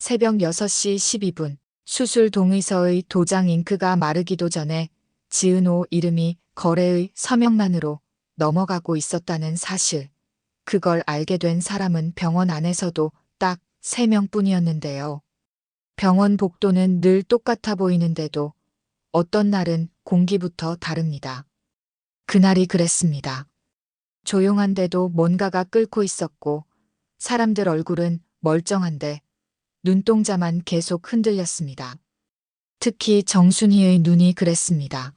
새벽 6시 12분 수술 동의서의 도장 잉크가 마르기도 전에 지은호 이름이 거래의 서명란으로 넘어가고 있었다는 사실. 그걸 알게 된 사람은 병원 안에서도 딱 3명뿐이었는데요. 병원 복도는 늘 똑같아 보이는데도 어떤 날은 공기부터 다릅니다. 그날이 그랬습니다. 조용한데도 뭔가가 끓고 있었고 사람들 얼굴은 멀쩡한데 눈동자만 계속 흔들렸습니다. 특히 정순이의 눈이 그랬습니다.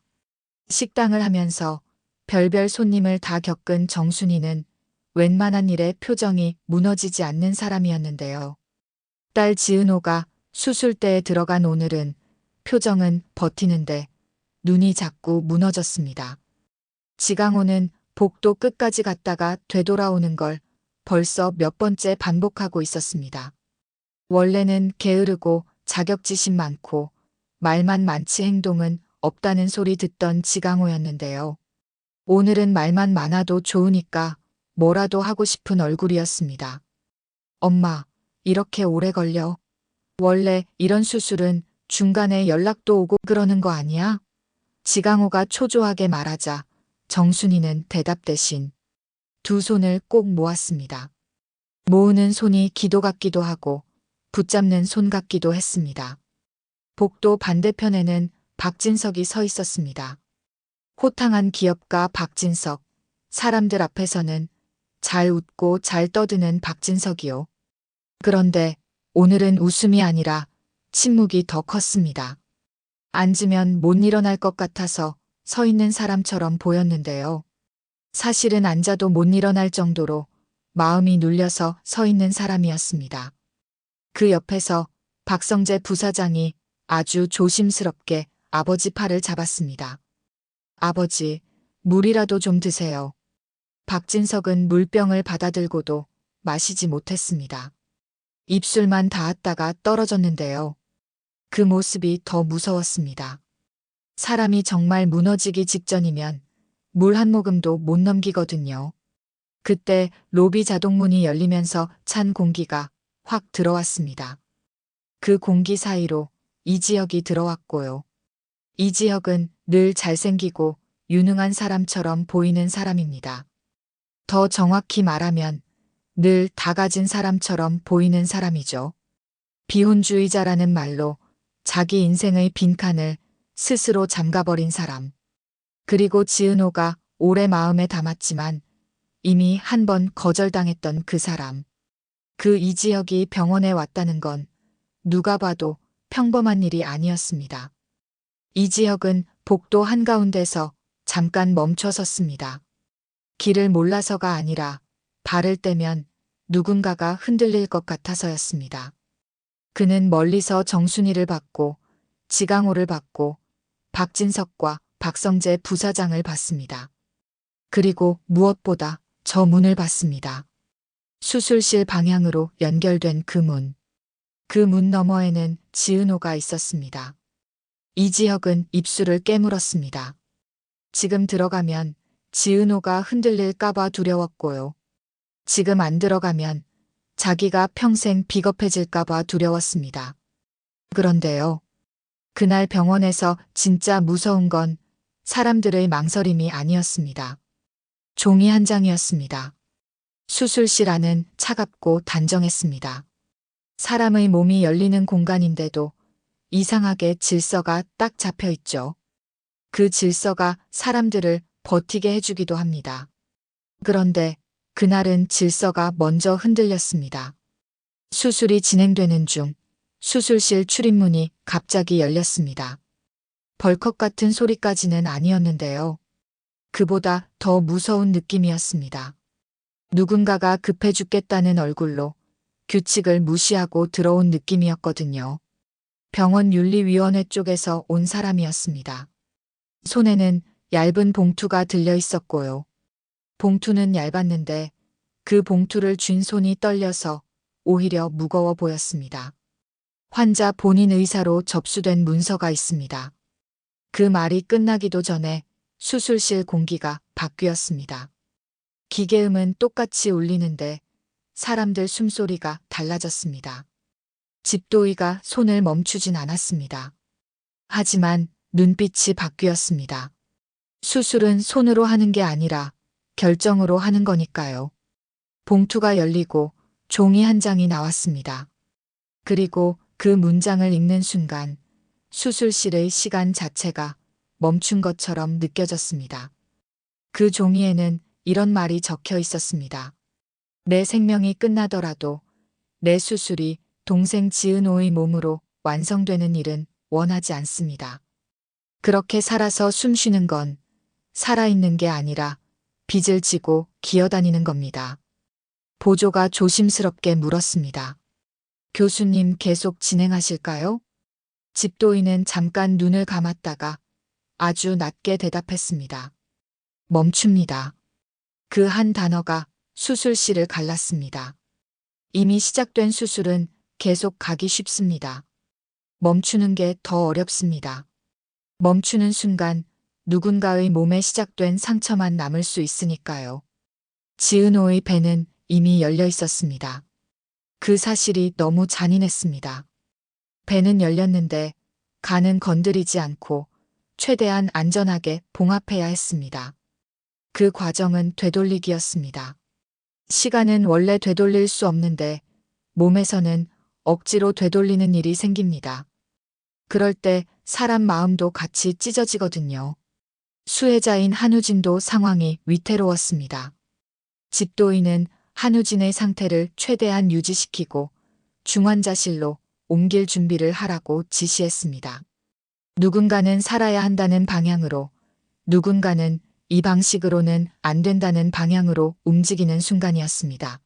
식당을 하면서 별별 손님을 다 겪은 정순이는 웬만한 일에 표정이 무너지지 않는 사람이었는데요. 딸 지은호가 수술대에 들어간 오늘은 표정은 버티는데 눈이 자꾸 무너졌습니다. 지강호는 복도 끝까지 갔다가 되돌아오는 걸 벌써 몇 번째 반복하고 있었습니다. 원래는 게으르고 자격지심 많고 말만 많지 행동은 없다는 소리 듣던 지강호였는데요. 오늘은 말만 많아도 좋으니까 뭐라도 하고 싶은 얼굴이었습니다. 엄마, 이렇게 오래 걸려? 원래 이런 수술은 중간에 연락도 오고 그러는 거 아니야? 지강호가 초조하게 말하자 정순이는 대답 대신 두 손을 꼭 모았습니다. 모으는 손이 기도 같기도 하고 붙잡는 손 같기도 했습니다. 복도 반대편에는 박진석이 서 있었습니다. 호탕한 기업가 박진석, 사람들 앞에서는 잘 웃고 잘 떠드는 박진석이요. 그런데 오늘은 웃음이 아니라 침묵이 더 컸습니다. 앉으면 못 일어날 것 같아서 서 있는 사람처럼 보였는데요. 사실은 앉아도 못 일어날 정도로 마음이 눌려서 서 있는 사람이었습니다. 그 옆에서 박성재 부사장이 아주 조심스럽게 아버지 팔을 잡았습니다. 아버지, 물이라도 좀 드세요. 박진석은 물병을 받아들고도 마시지 못했습니다. 입술만 닿았다가 떨어졌는데요. 그 모습이 더 무서웠습니다. 사람이 정말 무너지기 직전이면 물 한 모금도 못 넘기거든요. 그때 로비 자동문이 열리면서 찬 공기가 확 들어왔습니다. 그 공기 사이로 이지혁이 들어왔고요. 이지혁은 늘 잘생기고 유능한 사람처럼 보이는 사람입니다. 더 정확히 말하면 늘 다 가진 사람처럼 보이는 사람이죠. 비혼주의자라는 말로 자기 인생의 빈칸을 스스로 잠가버린 사람. 그리고 지은호가 오래 마음에 담았지만 이미 한 번 거절당했던 그 사람. 그 이지혁이 병원에 왔다는 건 누가 봐도 평범한 일이 아니었습니다. 이지혁은 복도 한가운데서 잠깐 멈춰 섰습니다. 길을 몰라서가 아니라 발을 떼면 누군가가 흔들릴 것 같아서였습니다. 그는 멀리서 정순이를 봤고 지강호를 봤고 박진석과 박성재 부사장을 봤습니다. 그리고 무엇보다 저 문을 봤습니다. 수술실 방향으로 연결된 그 문. 그 문 너머에는 지은호가 있었습니다. 이지혁은 입술을 깨물었습니다. 지금 들어가면 지은호가 흔들릴까봐 두려웠고요. 지금 안 들어가면 자기가 평생 비겁해질까봐 두려웠습니다. 그런데요. 그날 병원에서 진짜 무서운 건 사람들의 망설임이 아니었습니다. 종이 한 장이었습니다. 수술실 안은 차갑고 단정했습니다. 사람의 몸이 열리는 공간인데도 이상하게 질서가 딱 잡혀 있죠. 그 질서가 사람들을 버티게 해주기도 합니다. 그런데 그날은 질서가 먼저 흔들렸습니다. 수술이 진행되는 중 수술실 출입문이 갑자기 열렸습니다. 벌컥 같은 소리까지는 아니었는데요. 그보다 더 무서운 느낌이었습니다. 누군가가 급해 죽겠다는 얼굴로 규칙을 무시하고 들어온 느낌이었거든요. 병원 윤리위원회 쪽에서 온 사람이었습니다. 손에는 얇은 봉투가 들려 있었고요. 봉투는 얇았는데 그 봉투를 쥔 손이 떨려서 오히려 무거워 보였습니다. 환자 본인 의사로 접수된 문서가 있습니다. 그 말이 끝나기도 전에 수술실 공기가 바뀌었습니다. 기계음은 똑같이 울리는데 사람들 숨소리가 달라졌습니다. 집도이가 손을 멈추진 않았습니다. 하지만 눈빛이 바뀌었습니다. 수술은 손으로 하는 게 아니라 결정으로 하는 거니까요. 봉투가 열리고 종이 한 장이 나왔습니다. 그리고 그 문장을 읽는 순간 수술실의 시간 자체가 멈춘 것처럼 느껴졌습니다. 그 종이에는 이런 말이 적혀 있었습니다. 내 생명이 끝나더라도 내 수술이 동생 지은호의 몸으로 완성되는 일은 원하지 않습니다. 그렇게 살아서 숨 쉬는 건 살아있는 게 아니라 빚을 지고 기어다니는 겁니다. 보조가 조심스럽게 물었습니다. 교수님 계속 진행하실까요? 집도인은 잠깐 눈을 감았다가 아주 낮게 대답했습니다. 멈춥니다. 그 한 단어가 수술실을 갈랐습니다. 이미 시작된 수술은 계속 가기 쉽습니다. 멈추는 게 더 어렵습니다. 멈추는 순간 누군가의 몸에 시작된 상처만 남을 수 있으니까요. 지은호의 배는 이미 열려 있었습니다. 그 사실이 너무 잔인했습니다. 배는 열렸는데 간은 건드리지 않고 최대한 안전하게 봉합해야 했습니다. 그 과정은 되돌리기였습니다. 시간은 원래 되돌릴 수 없는데 몸에서는 억지로 되돌리는 일이 생깁니다. 그럴 때 사람 마음도 같이 찢어지거든요. 수혜자인 한우진도 상황이 위태로웠습니다. 집도인은 한우진의 상태를 최대한 유지시키고 중환자실로 옮길 준비를 하라고 지시했습니다. 누군가는 살아야 한다는 방향으로, 누군가는 이 방식으로는 안 된다는 방향으로 움직이는 순간이었습니다.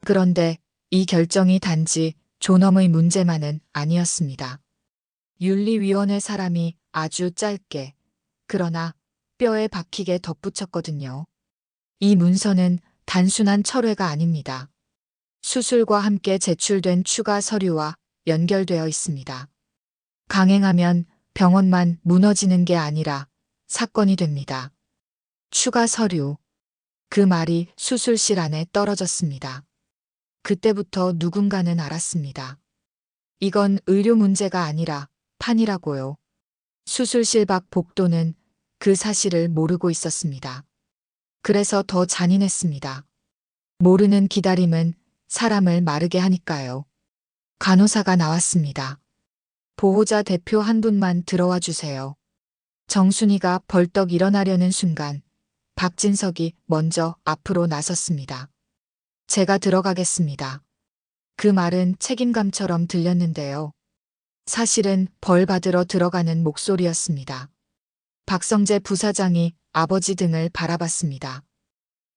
그런데 이 결정이 단지 존엄의 문제만은 아니었습니다. 윤리위원회 사람이 아주 짧게, 그러나 뼈에 박히게 덧붙였거든요. 이 문서는 단순한 철회가 아닙니다. 수술과 함께 제출된 추가 서류와 연결되어 있습니다. 강행하면 병원만 무너지는 게 아니라 사건이 됩니다. 추가 서류. 그 말이 수술실 안에 떨어졌습니다. 그때부터 누군가는 알았습니다. 이건 의료 문제가 아니라 판이라고요. 수술실 밖 복도는 그 사실을 모르고 있었습니다. 그래서 더 잔인했습니다. 모르는 기다림은 사람을 마르게 하니까요. 간호사가 나왔습니다. 보호자 대표 한 분만 들어와 주세요. 정순이가 벌떡 일어나려는 순간 박진석이 먼저 앞으로 나섰습니다. 제가 들어가겠습니다. 그 말은 책임감처럼 들렸는데요. 사실은 벌 받으러 들어가는 목소리였습니다. 박성재 부사장이 아버지 등을 바라봤습니다.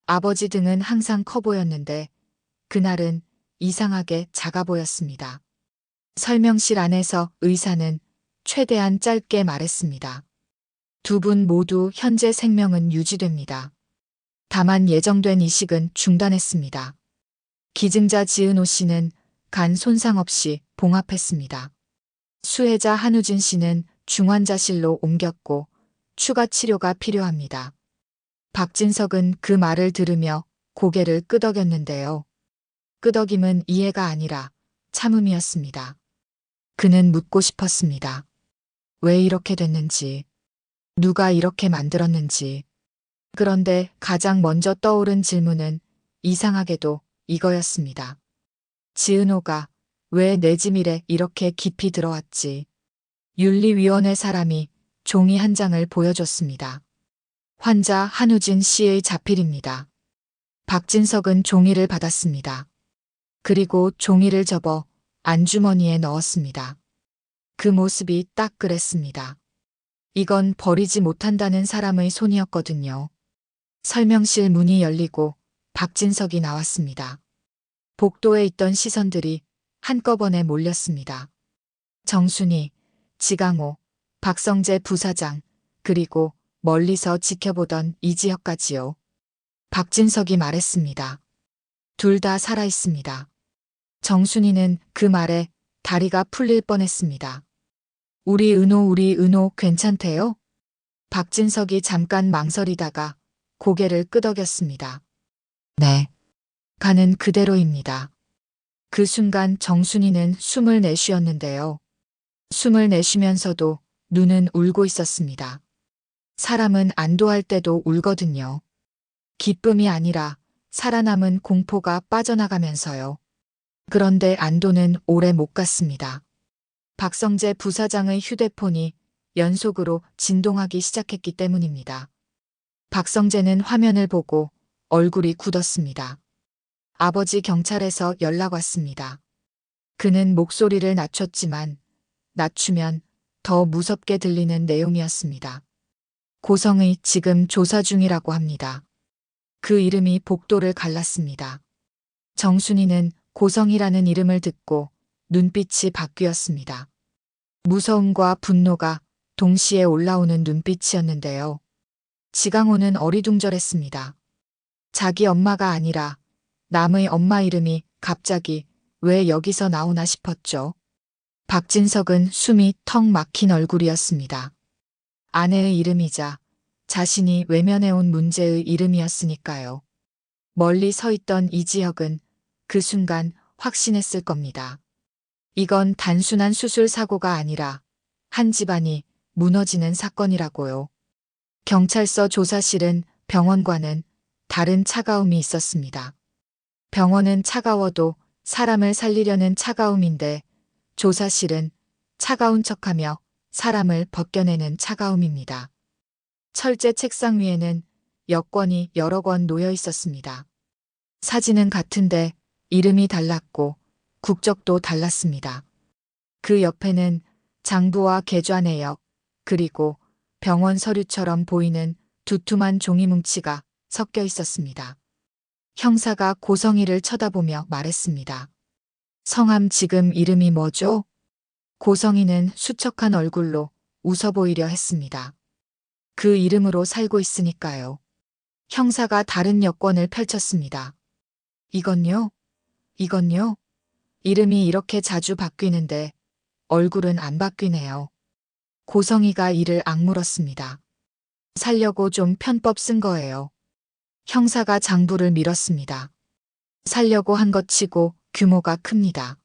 아버지 등은 항상 커 보였는데 그날은 이상하게 작아 보였습니다. 설명실 안에서 의사는 최대한 짧게 말했습니다. 두 분 모두 현재 생명은 유지됩니다. 다만 예정된 이식은 중단했습니다. 기증자 지은호 씨는 간 손상 없이 봉합했습니다. 수혜자 한우진 씨는 중환자실로 옮겼고 추가 치료가 필요합니다. 박진석은 그 말을 들으며 고개를 끄덕였는데요. 끄덕임은 이해가 아니라 참음이었습니다. 그는 묻고 싶었습니다. 왜 이렇게 됐는지, 누가 이렇게 만들었는지. 그런데 가장 먼저 떠오른 질문은 이상하게도 이거였습니다. 지은호가 왜 내 지밀에 이렇게 깊이 들어왔지? 윤리위원회 사람이 종이 한 장을 보여줬습니다. 환자 한우진 씨의 자필입니다. 박진석은 종이를 받았습니다. 그리고 종이를 접어 안주머니에 넣었습니다. 그 모습이 딱 그랬습니다. 이건 버리지 못한다는 사람의 손이었거든요. 설명실 문이 열리고 박진석이 나왔습니다. 복도에 있던 시선들이 한꺼번에 몰렸습니다. 정순이, 지강호, 박성재 부사장, 그리고 멀리서 지켜보던 이지혁까지요. 박진석이 말했습니다. 둘 다 살아있습니다. 정순이는 그 말에 다리가 풀릴 뻔했습니다. 우리 은호 괜찮대요? 박진석이 잠깐 망설이다가 고개를 끄덕였습니다. 네. 가는 그대로입니다. 그 순간 정순이는 숨을 내쉬었는데요. 숨을 내쉬면서도 눈은 울고 있었습니다. 사람은 안도할 때도 울거든요. 기쁨이 아니라 살아남은 공포가 빠져나가면서요. 그런데 안도는 오래 못 갔습니다. 박성재 부사장의 휴대폰이 연속으로 진동하기 시작했기 때문입니다. 박성재는 화면을 보고 얼굴이 굳었습니다. 아버지 경찰에서 연락 왔습니다. 그는 목소리를 낮췄지만 낮추면 더 무섭게 들리는 내용이었습니다. 고성의 지금 조사 중이라고 합니다. 그 이름이 복도를 갈랐습니다. 정순이는 고성이라는 이름을 듣고 눈빛이 바뀌었습니다. 무서움과 분노가 동시에 올라오는 눈빛이었는데요. 지강호는 어리둥절했습니다. 자기 엄마가 아니라 남의 엄마 이름이 갑자기 왜 여기서 나오나 싶었죠. 박진석은 숨이 턱 막힌 얼굴이었습니다. 아내의 이름이자 자신이 외면해온 문제의 이름이었으니까요. 멀리 서 있던 이지혁은 그 순간 확신했을 겁니다. 이건 단순한 수술 사고가 아니라 한 집안이 무너지는 사건이라고요. 경찰서 조사실은 병원과는 다른 차가움이 있었습니다. 병원은 차가워도 사람을 살리려는 차가움인데 조사실은 차가운 척하며 사람을 벗겨내는 차가움입니다. 철제 책상 위에는 여권이 여러 권 놓여 있었습니다. 사진은 같은데 이름이 달랐고 국적도 달랐습니다. 그 옆에는 장부와 계좌 내역, 그리고 병원 서류처럼 보이는 두툼한 종이 뭉치가 섞여 있었습니다. 형사가 고성희를 쳐다보며 말했습니다. 성함 지금 이름이 뭐죠? 고성희는 수척한 얼굴로 웃어 보이려 했습니다. 그 이름으로 살고 있으니까요. 형사가 다른 여권을 펼쳤습니다. 이건요? 이건요? 이름이 이렇게 자주 바뀌는데 얼굴은 안 바뀌네요. 고성희가 이를 악물었습니다. 살려고 좀 편법 쓴 거예요. 형사가 장부를 밀었습니다. 살려고 한 것 치고 규모가 큽니다.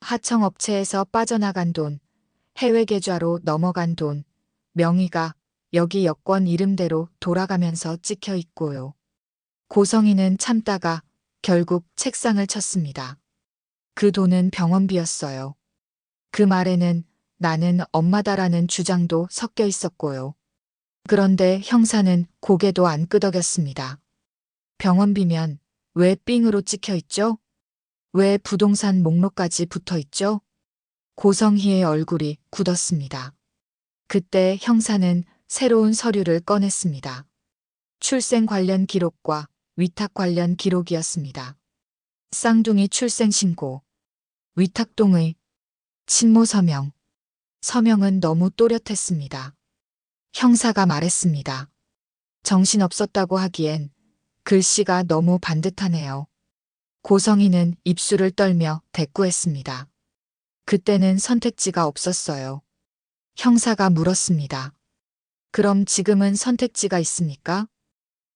하청업체에서 빠져나간 돈, 해외 계좌로 넘어간 돈, 명의가 여기 여권 이름대로 돌아가면서 찍혀 있고요. 고성희는 참다가 결국 책상을 쳤습니다. 그 돈은 병원비였어요. 그 말에는 나는 엄마다라는 주장도 섞여 있었고요. 그런데 형사는 고개도 안 끄덕였습니다. 병원비면 왜 삥으로 찍혀 있죠? 왜 부동산 목록까지 붙어 있죠? 고성희의 얼굴이 굳었습니다. 그때 형사는 새로운 서류를 꺼냈습니다. 출생 관련 기록과 위탁 관련 기록이었습니다. 쌍둥이 출생 신고, 위탁동의 친모 서명. 서명은 너무 또렷했습니다. 형사가 말했습니다. 정신없었다고 하기엔 글씨가 너무 반듯하네요. 고성희는 입술을 떨며 대꾸했습니다. 그때는 선택지가 없었어요. 형사가 물었습니다. 그럼 지금은 선택지가 있습니까?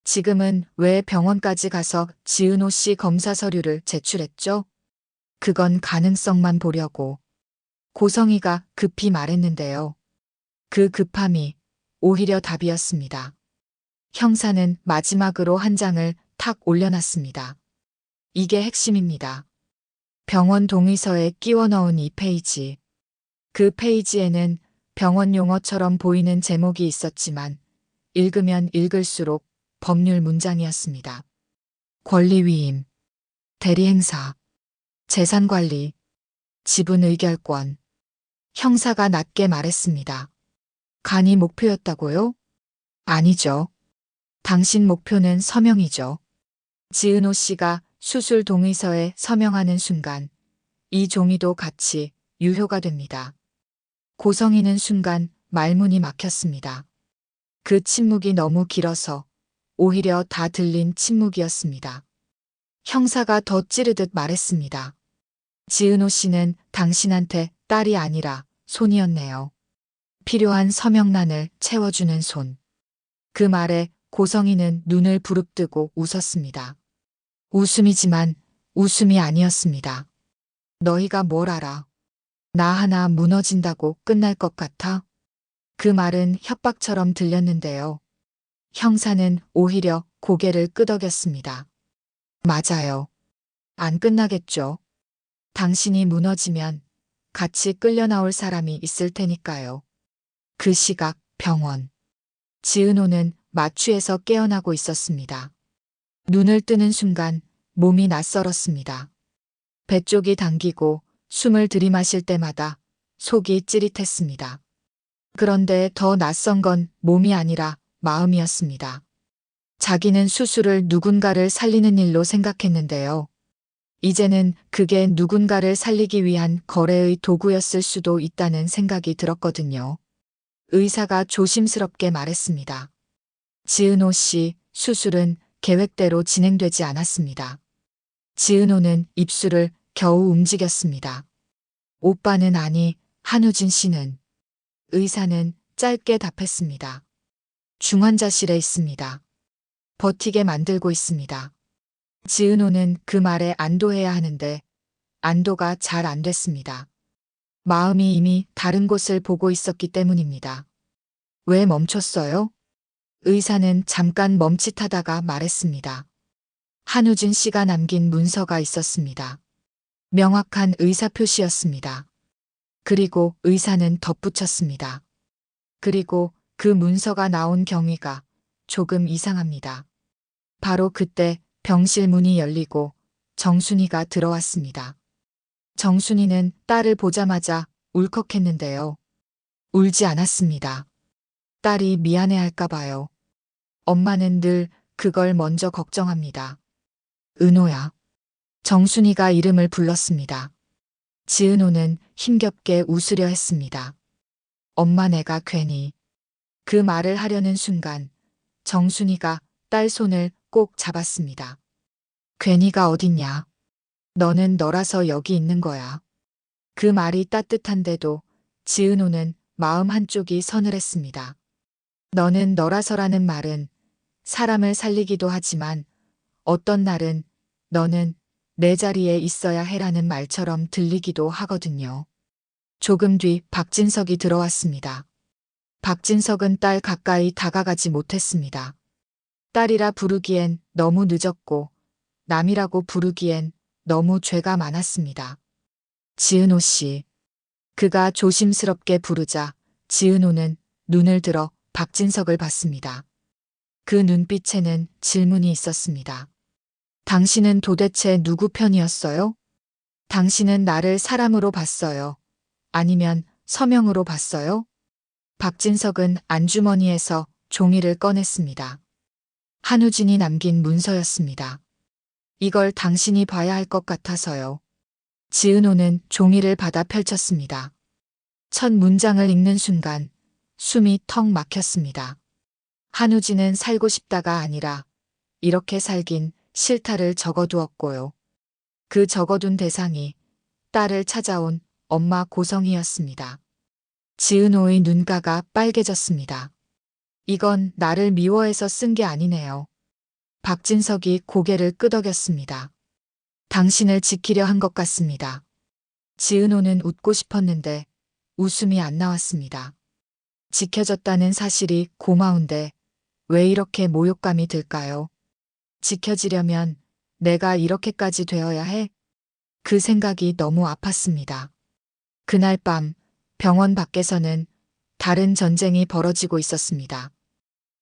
지금은 왜 병원까지 가서 지은호 씨 검사 서류를 제출했죠? 그건 가능성만 보려고. 고성희가 급히 말했는데요. 그 급함이 오히려 답이었습니다. 형사는 마지막으로 한 장을 탁 올려놨습니다. 이게 핵심입니다. 병원 동의서에 끼워 넣은 이 페이지. 그 페이지에는 병원 용어처럼 보이는 제목이 있었지만 읽으면 읽을수록 법률 문장이었습니다. 권리위임, 대리행사, 재산관리, 지분 의결권. 형사가 낮게 말했습니다. 간이 목표였다고요? 아니죠. 당신 목표는 서명이죠. 지은호 씨가 수술 동의서에 서명하는 순간 이 종이도 같이 유효가 됩니다. 고성희는 순간 말문이 막혔습니다. 그 침묵이 너무 길어서 오히려 다 들린 침묵이었습니다. 형사가 더 찌르듯 말했습니다. 지은호 씨는 당신한테 딸이 아니라 손이었네요. 필요한 서명란을 채워주는 손. 그 말에 고성희는 눈을 부릅뜨고 웃었습니다. 웃음이지만 웃음이 아니었습니다. 너희가 뭘 알아? 나 하나 무너진다고 끝날 것 같아? 그 말은 협박처럼 들렸는데요. 형사는 오히려 고개를 끄덕였습니다. 맞아요. 안 끝나겠죠. 당신이 무너지면 같이 끌려 나올 사람이 있을 테니까요. 그 시각 병원. 지은호는 마취에서 깨어나고 있었습니다. 눈을 뜨는 순간 몸이 낯설었습니다. 배 쪽이 당기고 숨을 들이마실 때마다 속이 찌릿했습니다. 그런데 더 낯선 건 몸이 아니라 마음이었습니다. 자기는 수술을 누군가를 살리는 일로 생각했는데요. 이제는 그게 누군가를 살리기 위한 거래의 도구였을 수도 있다는 생각이 들었거든요. 의사가 조심스럽게 말했습니다. 지은호 씨, 수술은 계획대로 진행되지 않았습니다. 지은호는 입술을 겨우 움직였습니다. 오빠는 아니, 한우진 씨는. 의사는 짧게 답했습니다. 중환자실에 있습니다. 버티게 만들고 있습니다. 지은호는 그 말에 안도해야 하는데 안도가 잘 안 됐습니다. 마음이 이미 다른 곳을 보고 있었기 때문입니다. 왜 멈췄어요? 의사는 잠깐 멈칫하다가 말했습니다. 한우진 씨가 남긴 문서가 있었습니다. 명확한 의사표시였습니다. 그리고 의사는 덧붙였습니다. 그리고 그 문서가 나온 경위가 조금 이상합니다. 바로 그때 병실 문이 열리고 정순이가 들어왔습니다. 정순이는 딸을 보자마자 울컥했는데요. 울지 않았습니다. 딸이 미안해할까 봐요. 엄마는 늘 그걸 먼저 걱정합니다. 은호야. 정순이가 이름을 불렀습니다. 지은호는 힘겹게 웃으려 했습니다. 엄마 내가 괜히. 그 말을 하려는 순간 정순이가 딸 손을 꼭 잡았습니다. 괜히가 어딨냐. 너는 너라서 여기 있는 거야. 그 말이 따뜻한데도 지은호는 마음 한쪽이 서늘했습니다. 너는 너라서라는 말은 사람을 살리기도 하지만 어떤 날은 너는 내 자리에 있어야 해라는 말처럼 들리기도 하거든요. 조금 뒤 박진석이 들어왔습니다. 박진석은 딸 가까이 다가가지 못했습니다. 딸이라 부르기엔 너무 늦었고 남이라고 부르기엔 너무 죄가 많았습니다. 지은호 씨. 그가 조심스럽게 부르자 지은호는 눈을 들어 박진석을 봤습니다. 그 눈빛에는 질문이 있었습니다. 당신은 도대체 누구 편이었어요? 당신은 나를 사람으로 봤어요? 아니면 서명으로 봤어요? 박진석은 안주머니에서 종이를 꺼냈습니다. 한우진이 남긴 문서였습니다. 이걸 당신이 봐야 할 것 같아서요. 지은호는 종이를 받아 펼쳤습니다. 첫 문장을 읽는 순간 숨이 턱 막혔습니다. 한우진은 살고 싶다가 아니라 이렇게 살긴 싫다를 적어두었고요. 그 적어둔 대상이 딸을 찾아온 엄마 고성이었습니다. 지은호의 눈가가 빨개졌습니다. 이건 나를 미워해서 쓴 게 아니네요. 박진석이 고개를 끄덕였습니다. 당신을 지키려 한 것 같습니다. 지은호는 웃고 싶었는데 웃음이 안 나왔습니다. 지켜졌다는 사실이 고마운데 왜 이렇게 모욕감이 들까요? 지켜지려면 내가 이렇게까지 되어야 해? 그 생각이 너무 아팠습니다. 그날 밤 병원 밖에서는 다른 전쟁이 벌어지고 있었습니다.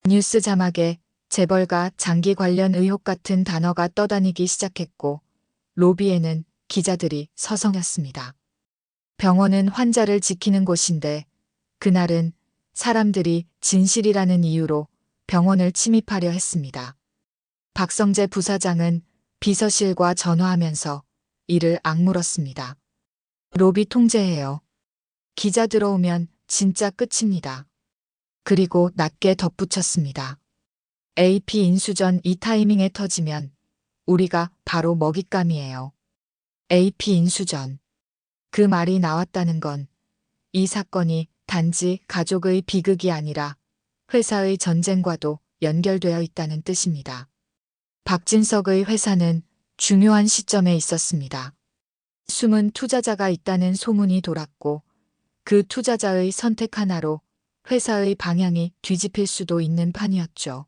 뉴스 자막에 재벌가 장기 관련 의혹 같은 단어가 떠다니기 시작했고 로비에는 기자들이 서성였습니다. 병원은 환자를 지키는 곳인데 그날은 사람들이 진실이라는 이유로 병원을 침입하려 했습니다. 박성재 부사장은 비서실과 전화하면서 이를 악물었습니다. 로비 통제해요. 기자 들어오면 진짜 끝입니다. 그리고 낮게 덧붙였습니다. AP 인수전 이 타이밍에 터지면 우리가 바로 먹잇감이에요. AP 인수전. 그 말이 나왔다는 건 이 사건이 단지 가족의 비극이 아니라 회사의 전쟁과도 연결되어 있다는 뜻입니다. 박진석의 회사는 중요한 시점에 있었습니다. 숨은 투자자가 있다는 소문이 돌았고 그 투자자의 선택 하나로 회사의 방향이 뒤집힐 수도 있는 판이었죠.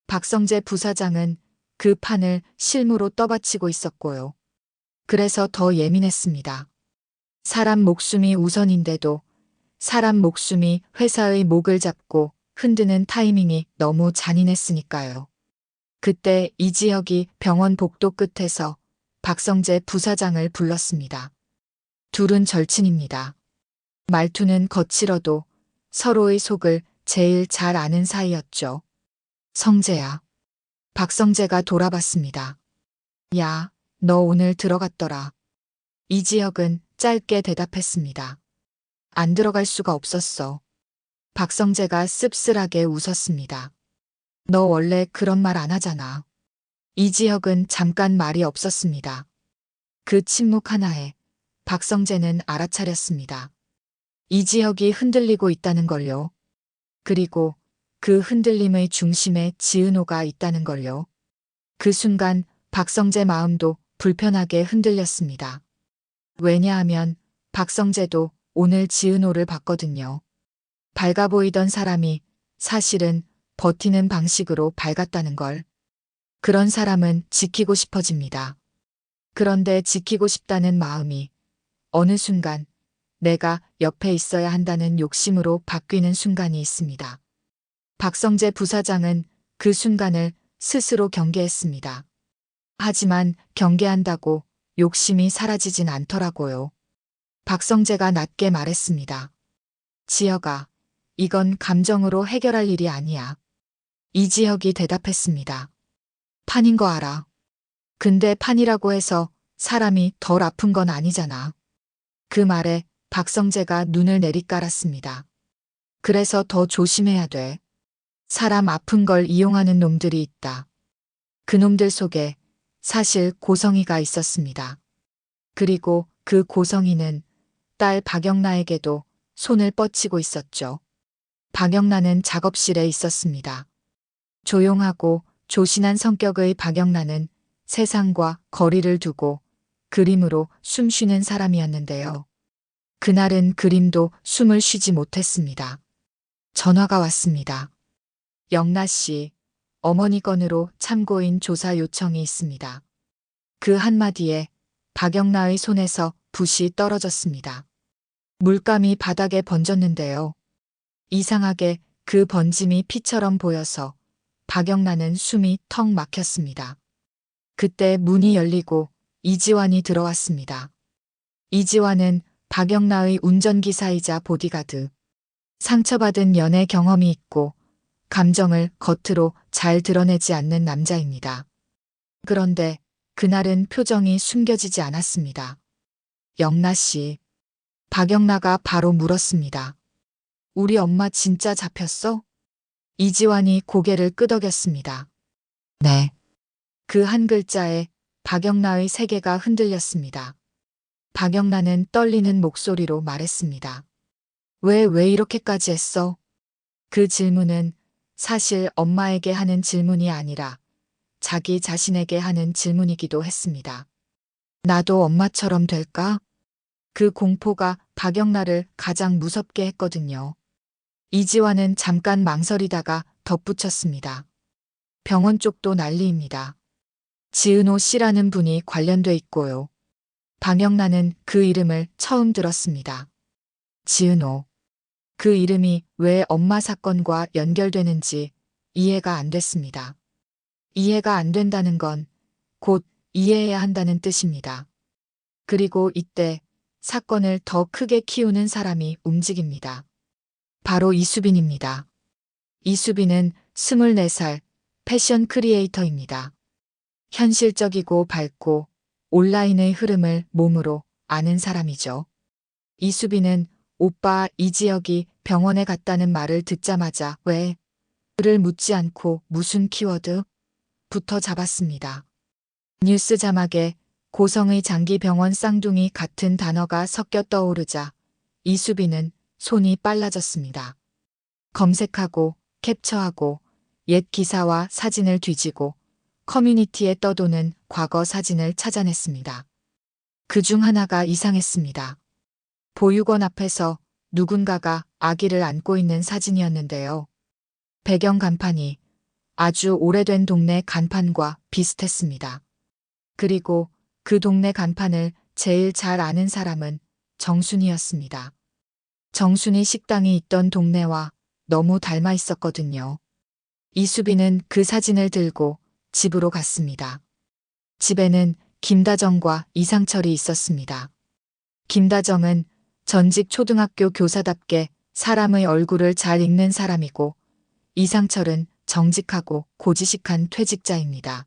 박성재 부사장은 그 판을 실무로 떠받치고 있었고요. 그래서 더 예민했습니다. 사람 목숨이 우선인데도 사람 목숨이 회사의 목을 잡고 흔드는 타이밍이 너무 잔인했으니까요. 그때 이지혁이 병원 복도 끝에서 박성재 부사장을 불렀습니다. 둘은 절친입니다. 말투는 거칠어도 서로의 속을 제일 잘 아는 사이였죠. 성재야. 박성재가 돌아봤습니다. 야, 너 오늘 들어갔더라. 이지혁은 짧게 대답했습니다. 안 들어갈 수가 없었어. 박성재가 씁쓸하게 웃었습니다. 너 원래 그런 말 안 하잖아. 이지혁은 잠깐 말이 없었습니다. 그 침묵 하나에 박성재는 알아차렸습니다. 이지혁이 흔들리고 있다는 걸요. 그리고 그 흔들림의 중심에 지은호가 있다는 걸요. 그 순간 박성재 마음도 불편하게 흔들렸습니다. 왜냐하면 박성재도 오늘 지은호를 봤거든요. 밝아 보이던 사람이 사실은 버티는 방식으로 밝았다는 걸. 그런 사람은 지키고 싶어집니다. 그런데 지키고 싶다는 마음이 어느 순간 내가 옆에 있어야 한다는 욕심으로 바뀌는 순간이 있습니다. 박성재 부사장은 그 순간을 스스로 경계했습니다. 하지만 경계한다고 욕심이 사라지진 않더라고요. 박성재가 낮게 말했습니다. 지혁아, 이건 감정으로 해결할 일이 아니야. 이지혁이 대답했습니다. 판인 거 알아. 근데 판이라고 해서 사람이 덜 아픈 건 아니잖아. 그 말에 박성재가 눈을 내리깔았습니다. 그래서 더 조심해야 돼. 사람 아픈 걸 이용하는 놈들이 있다. 그 놈들 속에 사실 고성이가 있었습니다. 그리고 그 고성이는 딸 박영나에게도 손을 뻗치고 있었죠. 박영나는 작업실에 있었습니다. 조용하고 조신한 성격의 박영나는 세상과 거리를 두고 그림으로 숨 쉬는 사람이었는데요. 그날은 그림도 숨을 쉬지 못했습니다. 전화가 왔습니다. 영나 씨, 어머니 건으로 참고인 조사 요청이 있습니다. 그 한마디에 박영나의 손에서 붓이 떨어졌습니다. 물감이 바닥에 번졌는데요. 이상하게 그 번짐이 피처럼 보여서 박영나는 숨이 턱 막혔습니다. 그때 문이 열리고 이지환이 들어왔습니다. 이지환은 박영나의 운전기사이자 보디가드. 상처받은 연애 경험이 있고 감정을 겉으로 잘 드러내지 않는 남자입니다. 그런데 그날은 표정이 숨겨지지 않았습니다. 영나 씨. 박영나가 바로 물었습니다. 우리 엄마 진짜 잡혔어? 이지환이 고개를 끄덕였습니다. 네. 그 한 글자에 박영나의 세계가 흔들렸습니다. 박영나는 떨리는 목소리로 말했습니다. 왜 이렇게까지 했어? 그 질문은 사실 엄마에게 하는 질문이 아니라 자기 자신에게 하는 질문이기도 했습니다. 나도 엄마처럼 될까? 그 공포가 박영나를 가장 무섭게 했거든요. 이지환은 잠깐 망설이다가 덧붙였습니다. 병원 쪽도 난리입니다. 지은호 씨라는 분이 관련돼 있고요. 박영나는 그 이름을 처음 들었습니다. 지은호. 그 이름이 왜 엄마 사건과 연결되는지 이해가 안 됐습니다. 이해가 안 된다는 건 곧 이해해야 한다는 뜻입니다. 그리고 이때 사건을 더 크게 키우는 사람이 움직입니다. 바로 이수빈입니다. 이수빈은 24살 패션 크리에이터입니다. 현실적이고 밝고 온라인의 흐름을 몸으로 아는 사람이죠. 이수빈은 오빠 이지혁이 병원에 갔다는 말을 듣자마자 왜를 묻지 않고 무슨 키워드? 부터 잡았습니다. 뉴스 자막에 고성의 장기병원 쌍둥이 같은 단어가 섞여 떠오르자 이수빈은 손이 빨라졌습니다. 검색하고 캡처하고 옛 기사와 사진을 뒤지고 커뮤니티에 떠도는 과거 사진을 찾아냈습니다. 그중 하나가 이상했습니다. 보육원 앞에서 누군가가 아기를 안고 있는 사진이었는데요. 배경 간판이 아주 오래된 동네 간판과 비슷했습니다. 그리고 그 동네 간판을 제일 잘 아는 사람은 정순이었습니다. 정순이 식당이 있던 동네와 너무 닮아 있었거든요. 이수빈은 그 사진을 들고 집으로 갔습니다. 집에는 김다정과 이상철이 있었습니다. 김다정은 전직 초등학교 교사답게 사람의 얼굴을 잘 읽는 사람이고, 이상철은 정직하고 고지식한 퇴직자입니다.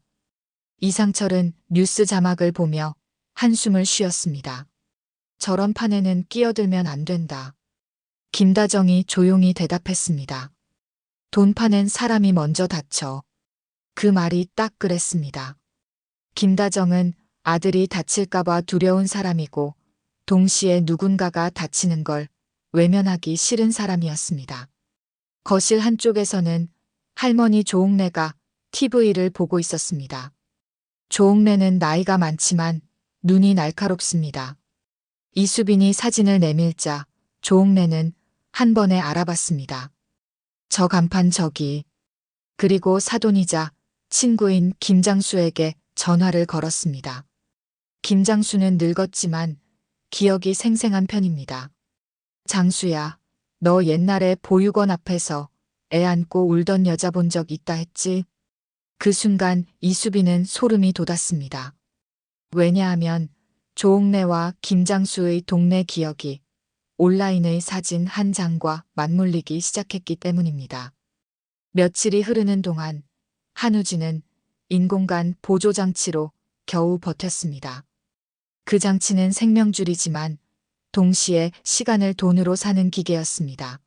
이상철은 뉴스 자막을 보며 한숨을 쉬었습니다. 저런 판에는 끼어들면 안 된다. 김다정이 조용히 대답했습니다. 돈판엔 사람이 먼저 다쳐. 그 말이 딱 그랬습니다. 김다정은 아들이 다칠까봐 두려운 사람이고, 동시에 누군가가 다치는 걸 외면하기 싫은 사람이었습니다. 거실 한쪽에서는 할머니 조옥래가 TV를 보고 있었습니다. 조옥래는 나이가 많지만 눈이 날카롭습니다. 이수빈이 사진을 내밀자 조옥래는 한 번에 알아봤습니다. 저 간판 저기. 그리고 사돈이자 친구인 김장수에게 전화를 걸었습니다. 김장수는 늙었지만 기억이 생생한 편입니다. 장수야, 너 옛날에 보육원 앞에서 애 안고 울던 여자 본 적 있다 했지? 그 순간 이수빈은 소름이 돋았습니다. 왜냐하면 조옥래와 김장수의 동네 기억이 온라인의 사진 한 장과 맞물리기 시작했기 때문입니다. 며칠이 흐르는 동안 한우진은 인공관 보조장치로 겨우 버텼습니다. 그 장치는 생명줄이지만 동시에 시간을 돈으로 사는 기계였습니다.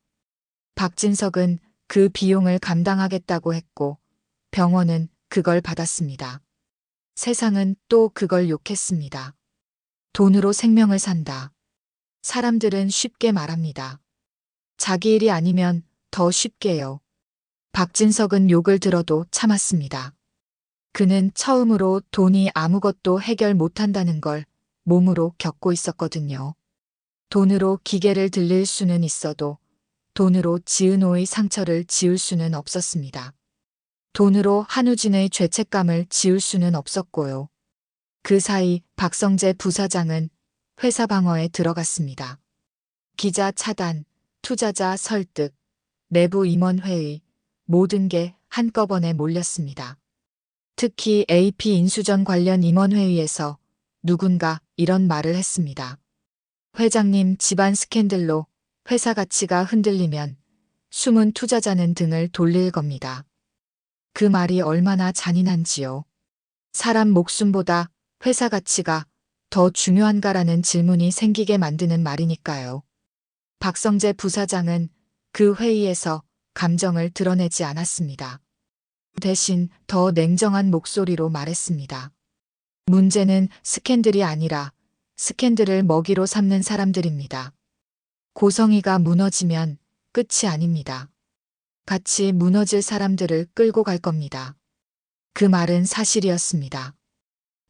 박진석은 그 비용을 감당하겠다고 했고, 병원은 그걸 받았습니다. 세상은 또 그걸 욕했습니다. 돈으로 생명을 산다. 사람들은 쉽게 말합니다. 자기 일이 아니면 더 쉽게요. 박진석은 욕을 들어도 참았습니다. 그는 처음으로 돈이 아무것도 해결 못한다는 걸 몸으로 겪고 있었거든요. 돈으로 기계를 들릴 수는 있어도 돈으로 지은호의 상처를 지울 수는 없었습니다. 돈으로 한우진의 죄책감을 지울 수는 없었고요. 그 사이 박성재 부사장은 회사 방어에 들어갔습니다. 기자 차단, 투자자 설득, 내부 임원회의, 모든 게 한꺼번에 몰렸습니다. 특히 AP 인수전 관련 임원회의에서 누군가 이런 말을 했습니다. 회장님 집안 스캔들로 회사 가치가 흔들리면 숨은 투자자는 등을 돌릴 겁니다. 그 말이 얼마나 잔인한지요. 사람 목숨보다 회사 가치가 더 중요한가라는 질문이 생기게 만드는 말이니까요. 박성재 부사장은 그 회의에서 감정을 드러내지 않았습니다. 대신 더 냉정한 목소리로 말했습니다. 문제는 스캔들이 아니라 스캔들을 먹이로 삼는 사람들입니다. 고성이가 무너지면 끝이 아닙니다. 같이 무너질 사람들을 끌고 갈 겁니다. 그 말은 사실이었습니다.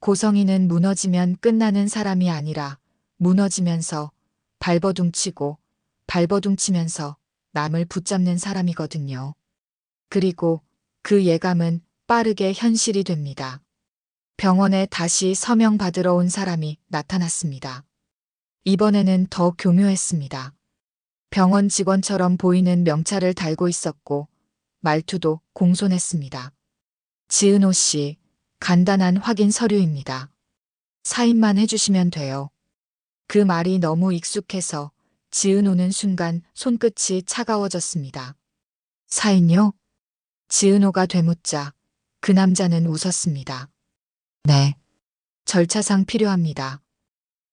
고성이는 무너지면 끝나는 사람이 아니라 무너지면서 발버둥치고 발버둥치면서 남을 붙잡는 사람이거든요. 그리고 그 예감은 빠르게 현실이 됩니다. 병원에 다시 서명 받으러 온 사람이 나타났습니다. 이번에는 더 교묘했습니다. 병원 직원처럼 보이는 명찰을 달고 있었고 말투도 공손했습니다. 지은호 씨, 간단한 확인 서류입니다. 사인만 해주시면 돼요. 그 말이 너무 익숙해서 지은호는 순간 손끝이 차가워졌습니다. 사인요? 지은호가 되묻자 그 남자는 웃었습니다. 네. 절차상 필요합니다.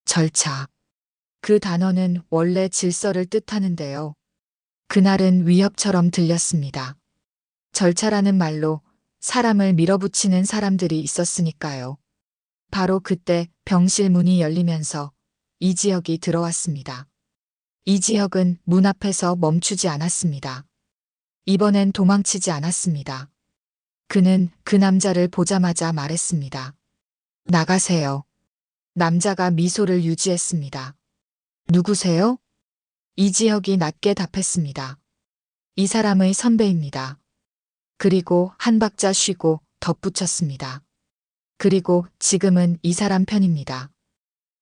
절차. 그 단어는 원래 질서를 뜻하는데요. 그날은 위협처럼 들렸습니다. 절차라는 말로 사람을 밀어붙이는 사람들이 있었으니까요. 바로 그때 병실 문이 열리면서 이지혁이 들어왔습니다. 이지혁은 문 앞에서 멈추지 않았습니다. 이번엔 도망치지 않았습니다. 그는 그 남자를 보자마자 말했습니다. 나가세요. 남자가 미소를 유지했습니다. 누구세요? 이지혁이 낮게 답했습니다. 이 사람의 선배입니다. 그리고 한 박자 쉬고 덧붙였습니다. 그리고 지금은 이 사람 편입니다.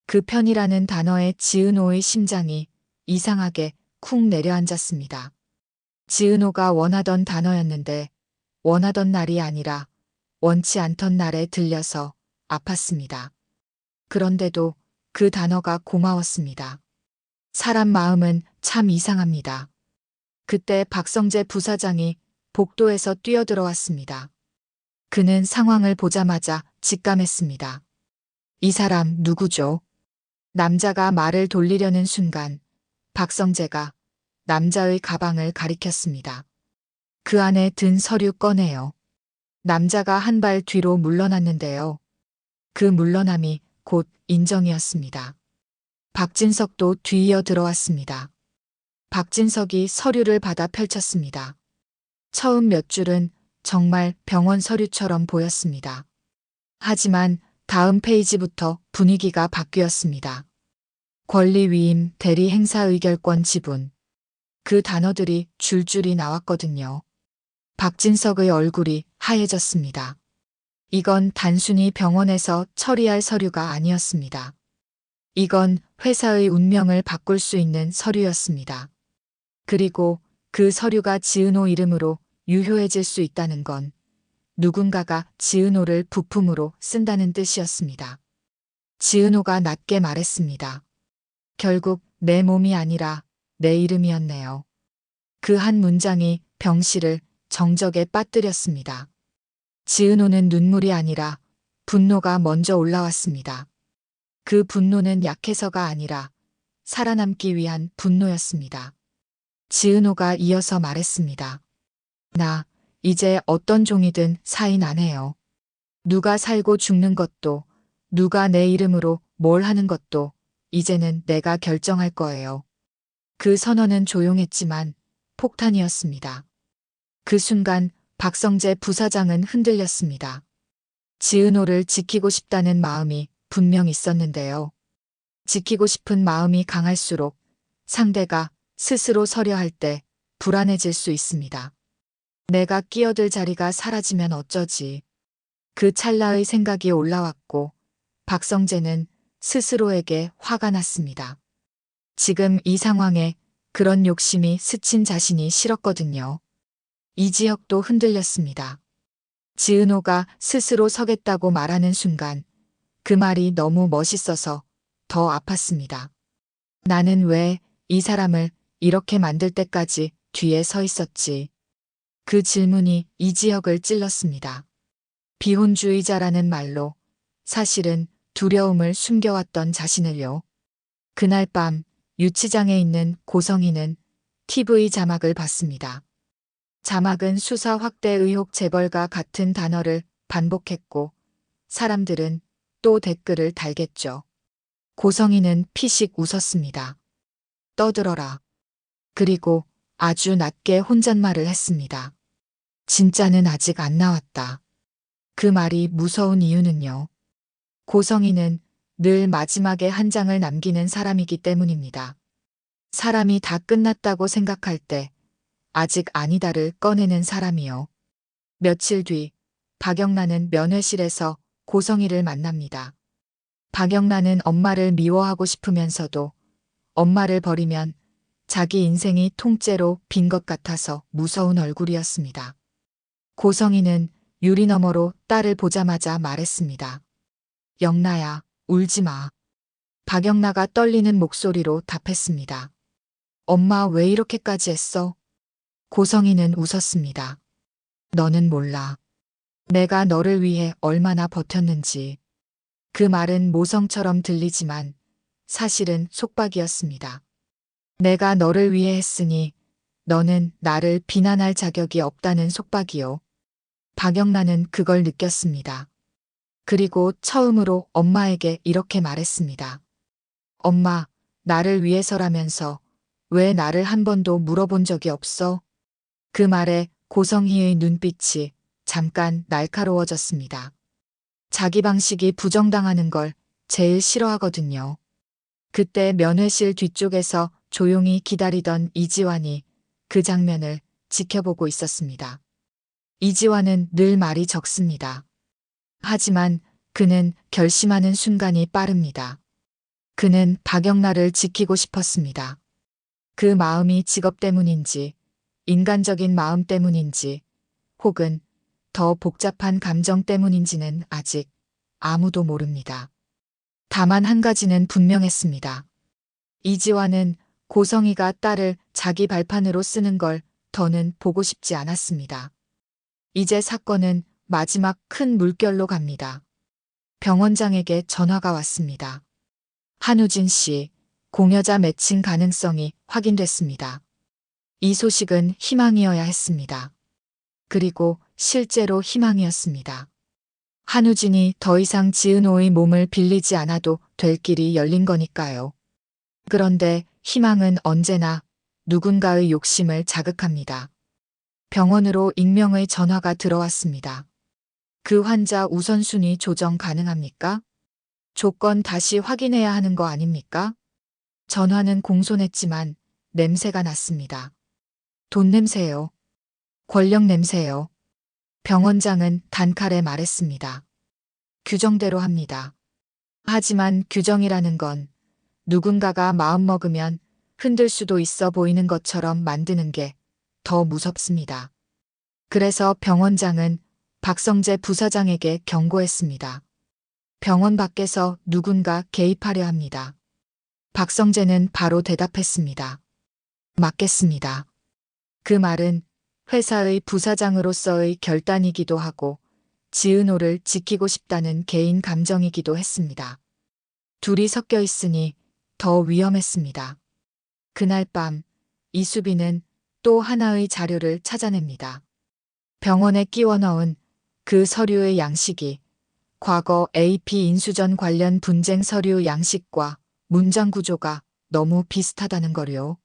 그 편이라는 단어에 지은호의 심장이 이상하게 쿵 내려앉았습니다. 지은호가 원하던 단어였는데 원하던 날이 아니라 원치 않던 날에 들려서 아팠습니다. 그런데도 그 단어가 고마웠습니다. 사람 마음은 참 이상합니다. 그때 박성재 부사장이 복도에서 뛰어들어왔습니다. 그는 상황을 보자마자 직감했습니다. 이 사람 누구죠? 남자가 말을 돌리려는 순간 박성재가 남자의 가방을 가리켰습니다. 그 안에 든 서류 꺼내요. 남자가 한 발 뒤로 물러났는데요. 그 물러남이 곧 인정이었습니다. 박진석도 뒤이어 들어왔습니다. 박진석이 서류를 받아 펼쳤습니다. 처음 몇 줄은 정말 병원 서류처럼 보였습니다. 하지만 다음 페이지부터 분위기가 바뀌었습니다. 권리 위임, 대리 행사 의결권 지분. 그 단어들이 줄줄이 나왔거든요. 박진석의 얼굴이 하얘졌습니다. 이건 단순히 병원에서 처리할 서류가 아니었습니다. 이건 회사의 운명을 바꿀 수 있는 서류였습니다. 그리고 그 서류가 지은호 이름으로 유효해질 수 있다는 건 누군가가 지은호를 부품으로 쓴다는 뜻이었습니다. 지은호가 낮게 말했습니다. 결국 내 몸이 아니라 내 이름이었네요. 그 한 문장이 병실을 정적에 빠뜨렸습니다. 지은호는 눈물이 아니라 분노가 먼저 올라왔습니다. 그 분노는 약해서가 아니라 살아남기 위한 분노였습니다. 지은호가 이어서 말했습니다. 나 이제 어떤 종이든 사인 안 해요. 누가 살고 죽는 것도 누가 내 이름으로 뭘 하는 것도 이제는 내가 결정할 거예요. 그 선언은 조용했지만 폭탄이었습니다. 그 순간 박성재 부사장은 흔들렸습니다. 지은호를 지키고 싶다는 마음이 분명 있었는데요. 지키고 싶은 마음이 강할수록 상대가 스스로 서려 할 때 불안해질 수 있습니다. 내가 끼어들 자리가 사라지면 어쩌지. 그 찰나의 생각이 올라왔고 박성재는 스스로에게 화가 났습니다. 지금 이 상황에 그런 욕심이 스친 자신이 싫었거든요. 이지혁도 흔들렸습니다. 지은호가 스스로 서겠다고 말하는 순간 그 말이 너무 멋있어서 더 아팠습니다. 나는 왜 이 사람을 이렇게 만들 때까지 뒤에 서 있었지? 그 질문이 이지혁을 찔렀습니다. 비혼주의자라는 말로 사실은 두려움을 숨겨왔던 자신을요. 그날 밤 유치장에 있는 고성이는 TV 자막을 봤습니다. 자막은 수사 확대 의혹 재벌과 같은 단어를 반복했고 사람들은 또 댓글을 달겠죠. 고성이는 피식 웃었습니다. 떠들어라. 그리고 아주 낮게 혼잣말을 했습니다. 진짜는 아직 안 나왔다. 그 말이 무서운 이유는요. 고성이는 늘 마지막에 한 장을 남기는 사람이기 때문입니다. 사람이 다 끝났다고 생각할 때 아직 아니다를 꺼내는 사람이요. 며칠 뒤 박영란은 면회실에서 고성이를 만납니다. 박영란은 엄마를 미워하고 싶으면서도 엄마를 버리면 자기 인생이 통째로 빈 것 같아서 무서운 얼굴이었습니다. 고성이는 유리 너머로 딸을 보자마자 말했습니다. 영나야, 울지 마. 박영나가 떨리는 목소리로 답했습니다. 엄마 왜 이렇게까지 했어? 고성이는 웃었습니다. 너는 몰라. 내가 너를 위해 얼마나 버텼는지. 그 말은 모성처럼 들리지만 사실은 속박이었습니다. 내가 너를 위해 했으니 너는 나를 비난할 자격이 없다는 속박이요. 박영란은 그걸 느꼈습니다. 그리고 처음으로 엄마에게 이렇게 말했습니다. 엄마, 나를 위해서라면서 왜 나를 한 번도 물어본 적이 없어? 그 말에 고성희의 눈빛이 잠깐 날카로워졌습니다. 자기 방식이 부정당하는 걸 제일 싫어하거든요. 그때 면회실 뒤쪽에서 조용히 기다리던 이지환이 그 장면을 지켜보고 있었습니다. 이지환은 늘 말이 적습니다. 하지만 그는 결심하는 순간이 빠릅니다. 그는 박영란을 지키고 싶었습니다. 그 마음이 직업 때문인지, 인간적인 마음 때문인지, 혹은 더 복잡한 감정 때문인지는 아직 아무도 모릅니다. 다만 한 가지는 분명했습니다. 이지환은 고성이가 딸을 자기 발판으로 쓰는 걸 더는 보고 싶지 않았습니다. 이제 사건은 마지막 큰 물결로 갑니다. 병원장에게 전화가 왔습니다. 한우진 씨, 공여자 매칭 가능성이 확인됐습니다. 이 소식은 희망이어야 했습니다. 그리고 실제로 희망이었습니다. 한우진이 더 이상 지은호의 몸을 빌리지 않아도 될 길이 열린 거니까요. 그런데 희망은 언제나 누군가의 욕심을 자극합니다. 병원으로 익명의 전화가 들어왔습니다. 그 환자 우선순위 조정 가능합니까? 조건 다시 확인해야 하는 거 아닙니까? 전화는 공손했지만 냄새가 났습니다. 돈 냄새요. 권력 냄새요. 병원장은 단칼에 말했습니다. 규정대로 합니다. 하지만 규정이라는 건 누군가가 마음먹으면 흔들 수도 있어 보이는 것처럼 만드는 게 더 무섭습니다. 그래서 병원장은 박성재 부사장에게 경고했습니다. 병원 밖에서 누군가 개입하려 합니다. 박성재는 바로 대답했습니다. 맞겠습니다. 그 말은 회사의 부사장으로서의 결단이기도 하고 지은호를 지키고 싶다는 개인 감정이기도 했습니다. 둘이 섞여 있으니 더 위험했습니다. 그날 밤 이수빈은 또 하나의 자료를 찾아냅니다. 병원에 끼워 넣은 그 서류의 양식이 과거 AP 인수전 관련 분쟁 서류 양식과 문장 구조가 너무 비슷하다는 거요.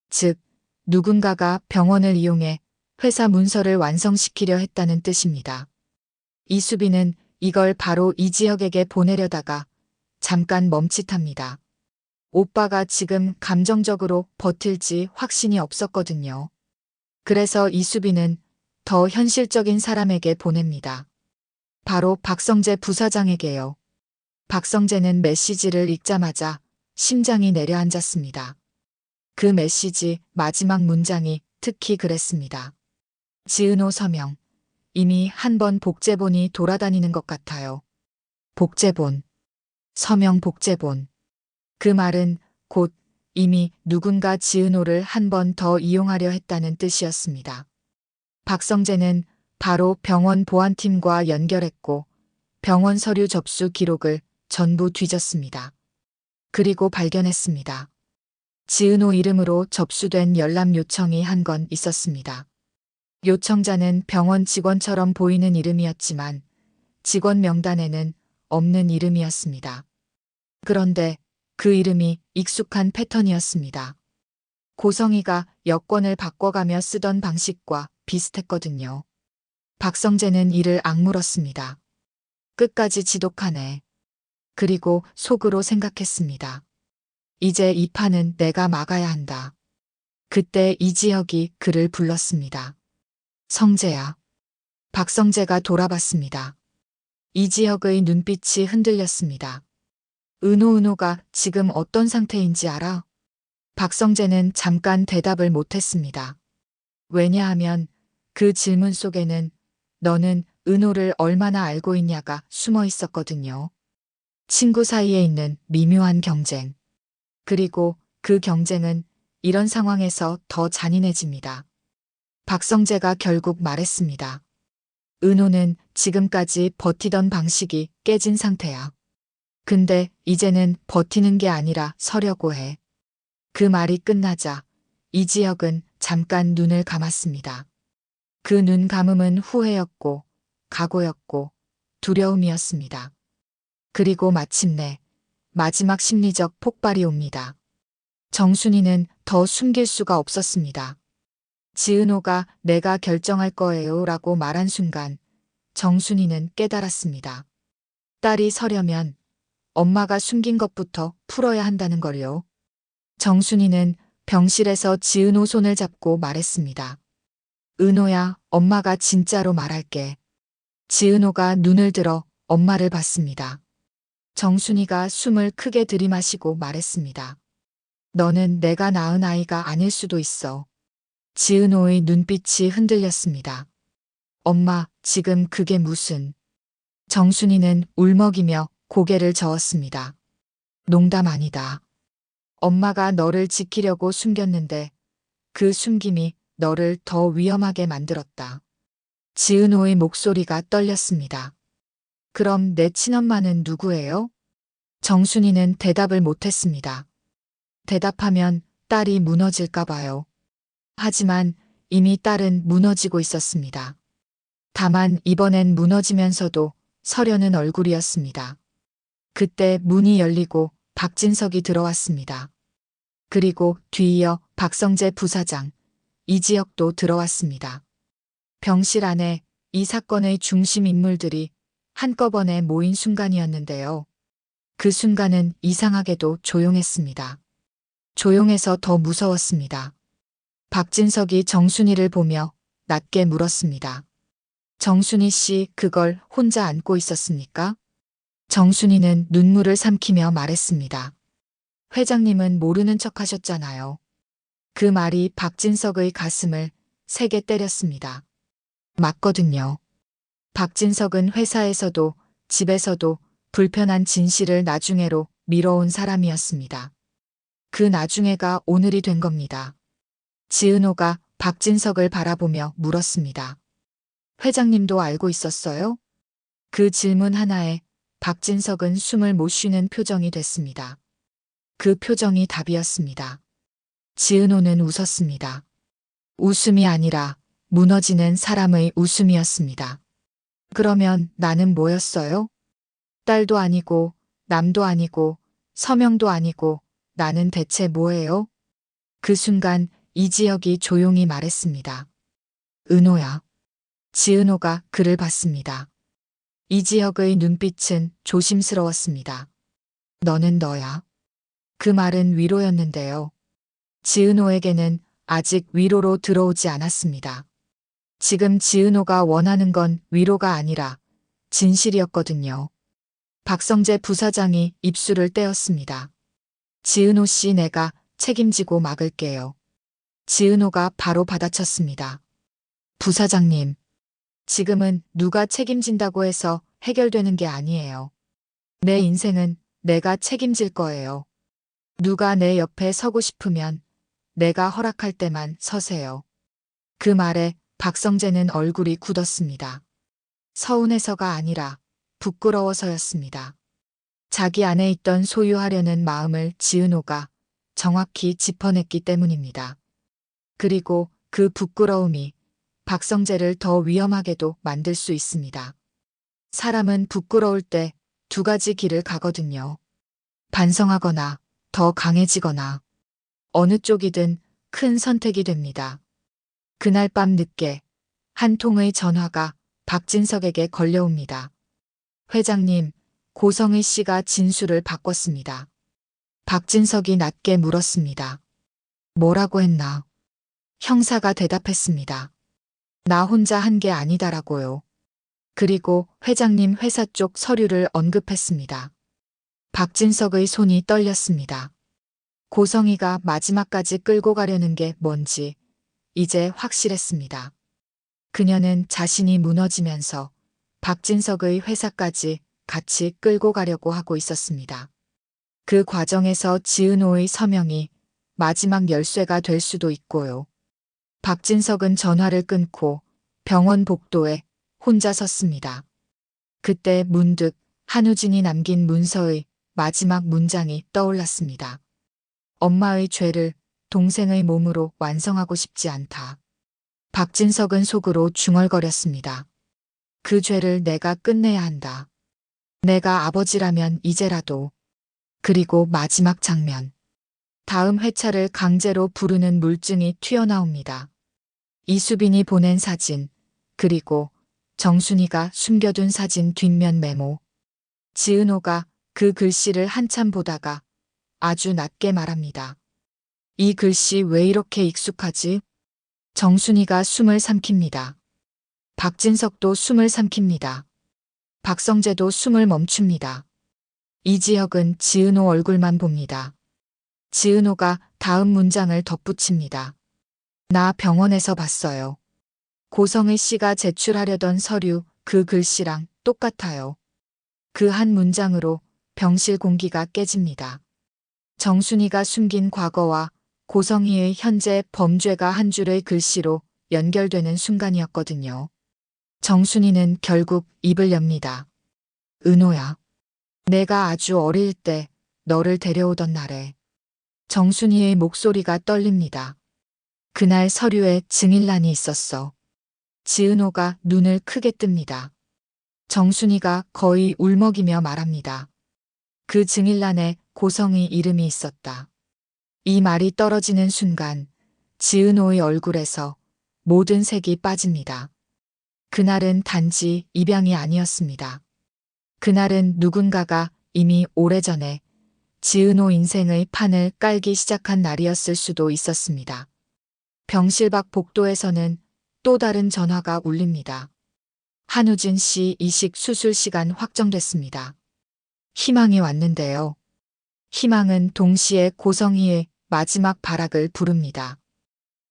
즉, 누군가가 병원을 이용해 회사 문서를 완성시키려 했다는 뜻입니다. 이수빈은 이걸 바로 이지혁에게 보내려다가 잠깐 멈칫합니다. 오빠가 지금 감정적으로 버틸지 확신이 없었거든요. 그래서 이수빈은 더 현실적인 사람에게 보냅니다. 바로 박성재 부사장에게요. 박성재는 메시지를 읽자마자 심장이 내려앉았습니다. 그 메시지 마지막 문장이 특히 그랬습니다. 지은호 서명. 이미 한 번 복제본이 돌아다니는 것 같아요. 복제본. 서명 복제본. 그 말은 곧 이미 누군가 지은호를 한 번 더 이용하려 했다는 뜻이었습니다. 박성재는 바로 병원 보안팀과 연결했고 병원 서류 접수 기록을 전부 뒤졌습니다. 그리고 발견했습니다. 지은호 이름으로 접수된 열람 요청이 한 건 있었습니다. 요청자는 병원 직원처럼 보이는 이름이었지만 직원 명단에는 없는 이름이었습니다. 그런데 그 이름이 익숙한 패턴이었습니다. 고성이가 여권을 바꿔가며 쓰던 방식과 비슷했거든요. 박성재는 이를 악물었습니다. 끝까지 지독하네. 그리고 속으로 생각했습니다. 이제 이 판은 내가 막아야 한다. 그때 이지혁이 그를 불렀습니다. 성재야. 박성재가 돌아봤습니다. 이지혁의 눈빛이 흔들렸습니다. 은호가 지금 어떤 상태인지 알아? 박성재는 잠깐 대답을 못했습니다. 왜냐하면 그 질문 속에는 너는 은호를 얼마나 알고 있냐가 숨어 있었거든요. 친구 사이에 있는 미묘한 경쟁. 그리고 그 경쟁은 이런 상황에서 더 잔인해집니다. 박성재가 결국 말했습니다. 은호는 지금까지 버티던 방식이 깨진 상태야. 근데 이제는 버티는 게 아니라 서려고 해. 그 말이 끝나자 이지혁은 잠깐 눈을 감았습니다. 그 눈 감음은 후회였고 각오였고 두려움이었습니다. 그리고 마침내 마지막 심리적 폭발이 옵니다. 정순이는 더 숨길 수가 없었습니다. 지은호가 내가 결정할 거예요 라고 말한 순간 정순이는 깨달았습니다. 딸이 서려면 엄마가 숨긴 것부터 풀어야 한다는 걸요. 정순이는 병실에서 지은호 손을 잡고 말했습니다. 은호야, 엄마가 진짜로 말할게. 지은호가 눈을 들어 엄마를 봤습니다. 정순이가 숨을 크게 들이마시고 말했습니다. 너는 내가 낳은 아이가 아닐 수도 있어. 지은호의 눈빛이 흔들렸습니다. 엄마, 지금 그게 무슨... 정순이는 울먹이며 고개를 저었습니다. 농담 아니다. 엄마가 너를 지키려고 숨겼는데 그 숨김이 너를 더 위험하게 만들었다. 지은호의 목소리가 떨렸습니다. 그럼 내 친엄마는 누구예요? 정순이는 대답을 못했습니다. 대답하면 딸이 무너질까 봐요. 하지만 이미 딸은 무너지고 있었습니다. 다만 이번엔 무너지면서도 서려는 얼굴이었습니다. 그때 문이 열리고 박진석이 들어왔습니다. 그리고 뒤이어 박성재 부사장, 이지혁도 들어왔습니다. 병실 안에 이 사건의 중심 인물들이 한꺼번에 모인 순간이었는데요. 그 순간은 이상하게도 조용했습니다. 조용해서 더 무서웠습니다. 박진석이 정순이를 보며 낮게 물었습니다. 정순이 씨, 그걸 혼자 안고 있었습니까? 정순이는 눈물을 삼키며 말했습니다. 회장님은 모르는 척 하셨잖아요. 그 말이 박진석의 가슴을 세게 때렸습니다. 맞거든요. 박진석은 회사에서도 집에서도 불편한 진실을 나중에로 미뤄온 사람이었습니다. 그 나중에가 오늘이 된 겁니다. 지은호가 박진석을 바라보며 물었습니다. 회장님도 알고 있었어요? 그 질문 하나에 박진석은 숨을 못 쉬는 표정이 됐습니다. 그 표정이 답이었습니다. 지은호는 웃었습니다. 웃음이 아니라 무너지는 사람의 웃음이었습니다. 그러면 나는 뭐였어요? 딸도 아니고 남도 아니고 서명도 아니고 나는 대체 뭐예요? 그 순간 이지혁이 조용히 말했습니다. 은호야. 지은호가 그를 봤습니다. 이지혁의 눈빛은 조심스러웠습니다. 너는 너야. 그 말은 위로였는데요. 지은호에게는 아직 위로로 들어오지 않았습니다. 지금 지은호가 원하는 건 위로가 아니라 진실이었거든요. 박성재 부사장이 입술을 떼었습니다. 지은호 씨, 내가 책임지고 막을게요. 지은호가 바로 받아쳤습니다. 부사장님, 지금은 누가 책임진다고 해서 해결되는 게 아니에요. 내 인생은 내가 책임질 거예요. 누가 내 옆에 서고 싶으면 내가 허락할 때만 서세요. 그 말에 박성재는 얼굴이 굳었습니다. 서운해서가 아니라 부끄러워서였습니다. 자기 안에 있던 소유하려는 마음을 지은호가 정확히 짚어냈기 때문입니다. 그리고 그 부끄러움이 박성재를 더 위험하게도 만들 수 있습니다. 사람은 부끄러울 때 두 가지 길을 가거든요. 반성하거나 더 강해지거나 어느 쪽이든 큰 선택이 됩니다. 그날 밤 늦게 한 통의 전화가 박진석에게 걸려옵니다. 회장님, 고성희 씨가 진술을 바꿨습니다. 박진석이 낮게 물었습니다. 뭐라고 했나? 형사가 대답했습니다. 나 혼자 한 게 아니다라고요. 그리고 회장님 회사 쪽 서류를 언급했습니다. 박진석의 손이 떨렸습니다. 고성희가 마지막까지 끌고 가려는 게 뭔지 이제 확실했습니다. 그녀는 자신이 무너지면서 박진석의 회사까지 같이 끌고 가려고 하고 있었습니다. 그 과정에서 지은호의 서명이 마지막 열쇠가 될 수도 있고요. 박진석은 전화를 끊고 병원 복도에 혼자 섰습니다. 그때 문득 한우진이 남긴 문서의 마지막 문장이 떠올랐습니다. 엄마의 죄를 동생의 몸으로 완성하고 싶지 않다. 박진석은 속으로 중얼거렸습니다. 그 죄를 내가 끝내야 한다. 내가 아버지라면 이제라도. 그리고 마지막 장면. 다음 회차를 강제로 부르는 물증이 튀어나옵니다. 이수빈이 보낸 사진, 그리고 정순이가 숨겨둔 사진 뒷면 메모. 지은호가 그 글씨를 한참 보다가 아주 낮게 말합니다. 이 글씨 왜 이렇게 익숙하지? 정순이가 숨을 삼킵니다. 박진석도 숨을 삼킵니다. 박성재도 숨을 멈춥니다. 이지혁은 지은호 얼굴만 봅니다. 지은호가 다음 문장을 덧붙입니다. 나 병원에서 봤어요. 고성의 씨가 제출하려던 서류 그 글씨랑 똑같아요. 그 한 문장으로 병실 공기가 깨집니다. 정순이가 숨긴 과거와 고성희의 현재 범죄가 한 줄의 글씨로 연결되는 순간이었거든요. 정순이는 결국 입을 엽니다. 은호야. 내가 아주 어릴 때 너를 데려오던 날에. 정순이의 목소리가 떨립니다. 그날 서류에 증일란이 있었어. 지은호가 눈을 크게 뜹니다. 정순이가 거의 울먹이며 말합니다. 그 증일란에 고성희 이름이 있었다. 이 말이 떨어지는 순간 지은호의 얼굴에서 모든 색이 빠집니다. 그날은 단지 입양이 아니었습니다. 그날은 누군가가 이미 오래전에 지은호 인생의 판을 깔기 시작한 날이었을 수도 있었습니다. 병실 밖 복도에서는 또 다른 전화가 울립니다. 한우진 씨 이식 수술 시간 확정됐습니다. 희망이 왔는데요. 희망은 동시에 고성희의 마지막 발악을 부릅니다.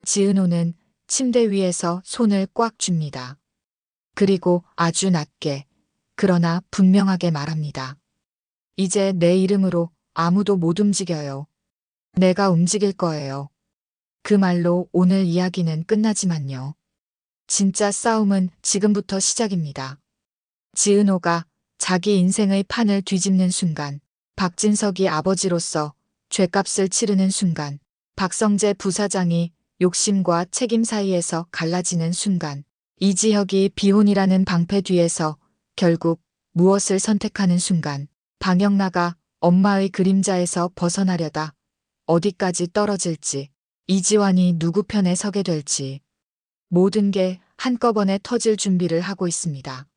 지은호는 침대 위에서 손을 꽉 줍니다. 그리고 아주 낮게, 그러나 분명하게 말합니다. 이제 내 이름으로 아무도 못 움직여요. 내가 움직일 거예요. 그 말로 오늘 이야기는 끝나지만요. 진짜 싸움은 지금부터 시작입니다. 지은호가 자기 인생의 판을 뒤집는 순간, 박진석이 아버지로서 죗값을 치르는 순간, 박성재 부사장이 욕심과 책임 사이에서 갈라지는 순간, 이지혁이 비혼이라는 방패 뒤에서 결국 무엇을 선택하는 순간, 방영나가 엄마의 그림자에서 벗어나려다 어디까지 떨어질지, 이지환이 누구 편에 서게 될지 모든 게 한꺼번에 터질 준비를 하고 있습니다.